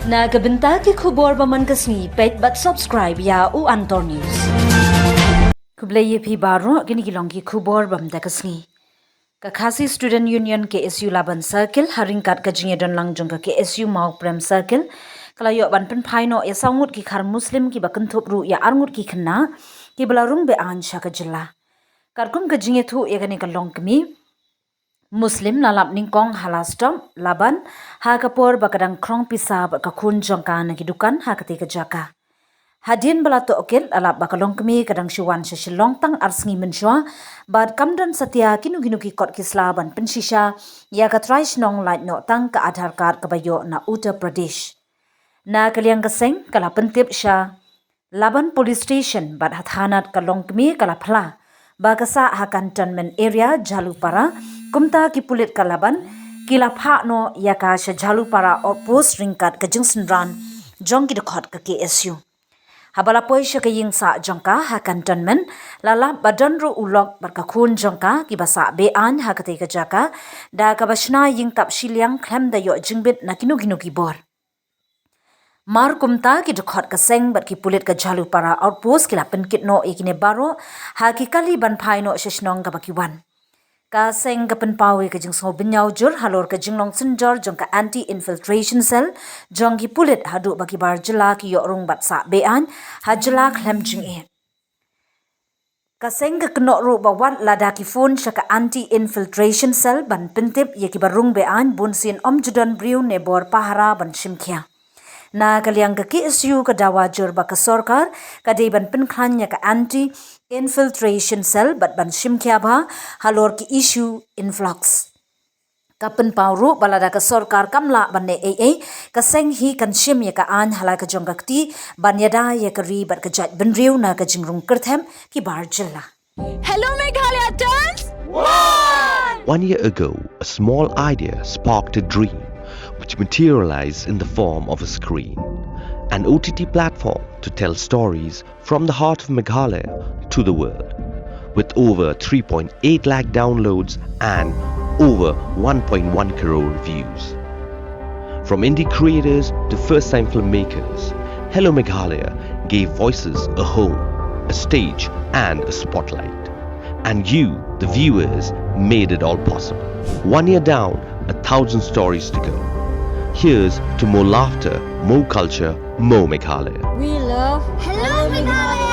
Nagabenta ki khubor baman kasni pet but subscribe ya u Antor News. Kublai phi baro gini gilong ki khubor bam da kasni. Kakhasi Student Union KSU Laban Circle haringkat kajinge don langjong ka KSU Mawprem Circle kalayo ban Pynphai no ya sangut ki khar Muslim ki bakentup ru ya arngut ki kena ki belarung beaiñ ka Jylla. Karkum kajinge thu ya gani kalong kemi Muslim lalap ningkong halastom Laban ha kapor bakadang krong pisa bakakun jongka na kidukan ha ketika jaka. Hadin balato okil alap bakalong kemi kadang syuan syashilong tang arsngi mensyua bad kamdan setia kinu-kinu ki kot kisla ban pensisha ya katraish nong light no tang ka Aadhaar card kabayo na Uttar Pradesh. Na kaliang kaseng kala pentip sya Laban Police Station bad hathanat kalong kemi kala phla bagasa ha cantonment area Jylla kumta ki pulit kalaban kila pha no yaka sha Jylla outpost ringkat ka jingsenran jong ki dekhot ka KSU habala poi sha ka yingsa jongka ha cantonment lala badan ru ulok barka khun jongka ki basa beaiñ ha ka te ka jaka da ka basna ying tap shiliang khlem da yo jingbit na kinu ki bor Mar kumta ki dekhot ka seng bat ki pulit ka Jylla outpost kila penkit no ikine baro ha ki kali ban phai no shishnong ka bakiwan ka seng ka Pynphai ka jingso binyau jur halor ka jinglong sinjor jong ka anti infiltration cell jong ki pulit hadu baki bar Jylla ki yo rung bat sa beaiñ ha Jylla khlem jing e ka seng ka kno ru ba wat lada ki phone sha ka anti infiltration cell ban pentip ye ki barung beaiñ bunsin omjudan briu ne bor pahara ban shimkhia na kaliang ka KSU ka dawa jur ba ka sarkar ka deban Pynphai ya ka anti infiltration cell bat ban shimkhia ba halor ki issue influx ka Pynphai ru balada ka sarkar kamla banne ka seng hi kan shim ya ka an hala ka jongakti ban yada ya ka ri bat ka jat benriu na ka jingrung kerthem ki bar Jylla. Hello Meghalaya turns 1 year ago, a small idea sparked a dream which materialized in the form of a screen, an OTT platform to tell stories from the heart of Meghalaya to the world. With over 3.8 lakh downloads and over 1.1 crore views. From indie creators to first-time filmmakers, Hello Meghalaya gave voices a home, a stage and a spotlight. And you, the viewers, made it all possible. 1 year down, 1,000 stories to go. Here's to more laughter, more culture, more Meghalaya. We love Hello Meghalaya.